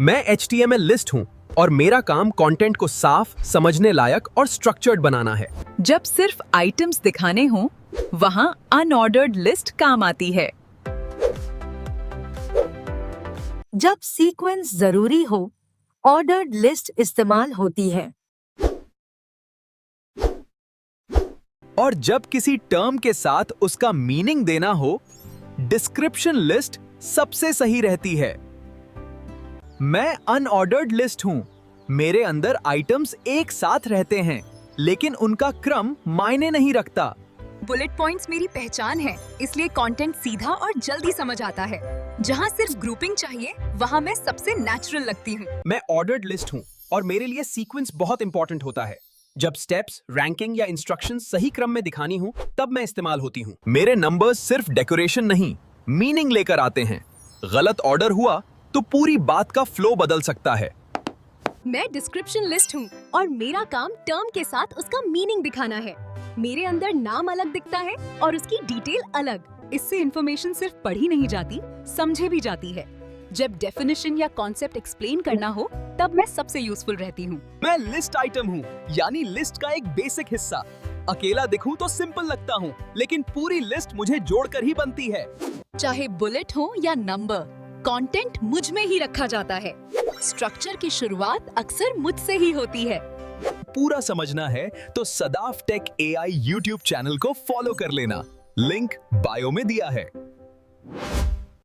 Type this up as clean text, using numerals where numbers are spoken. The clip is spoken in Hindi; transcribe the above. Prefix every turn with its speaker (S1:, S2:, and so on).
S1: मैं HTML लिस्ट हूँ और मेरा काम कंटेंट को साफ, समझने लायक और स्ट्रक्चर्ड बनाना है।
S2: जब सिर्फ आइटम्स दिखाने हों, वहां अनऑर्डर्ड लिस्ट काम आती है।
S3: जब सीक्वेंस जरूरी हो, ऑर्डर्ड लिस्ट इस्तेमाल होती है।
S1: और जब किसी टर्म के साथ उसका मीनिंग देना हो, डिस्क्रिप्शन लिस्ट सबसे सही रहती है। मैं अनऑर्डर्ड लिस्ट हूं। मेरे अंदर आइटम्स एक साथ रहते हैं, लेकिन उनका क्रम मायने नहीं रखता।
S4: बुलेट पॉइंट्स मेरी पहचान है, इसलिए कंटेंट सीधा और जल्दी समझ आता है। जहां सिर्फ ग्रुपिंग चाहिए, वहां मैं सबसे नेचुरल लगती हूँ।
S1: मैं ऑर्डर्ड लिस्ट हूं और मेरे लिए सीक्वेंस बहुत इंपॉर्टेंट होता है। जब स्टेप्स, रैंकिंग या इंस्ट्रक्शंस सही क्रम में दिखानी हो, तब मैं इस्तेमाल होती हूँ। मेरे नंबर्स सिर्फ डेकोरेशन नहीं, मीनिंग लेकर आते हैं। गलत ऑर्डर हुआ तो पूरी बात का फ्लो बदल सकता है।
S4: मैं डिस्क्रिप्शन लिस्ट हूँ और मेरा काम टर्म के साथ उसका मीनिंग दिखाना है। मेरे अंदर नाम अलग दिखता है और उसकी डिटेल अलग। इससे इंफॉर्मेशन सिर्फ पढ़ी नहीं जाती, समझे भी जाती है। जब डेफिनेशन या कॉन्सेप्ट एक्सप्लेन करना हो, तब मैं सबसे यूजफुल रहती हूँ।
S1: मैं लिस्ट आइटम हूँ, यानी लिस्ट का एक बेसिक हिस्सा। अकेला दिखूं तो सिंपल लगता हूँ, लेकिन पूरी लिस्ट मुझे जोड़कर ही बनती है।
S4: चाहे बुलेट हो या नंबर, कंटेंट मुझ में ही रखा जाता है। स्ट्रक्चर की शुरुआत अक्सर मुझसे ही होती है।
S1: पूरा समझना है तो Sadaf take AI YouTube channel को फॉलो कर लेना। लिंक बायो में दिया है।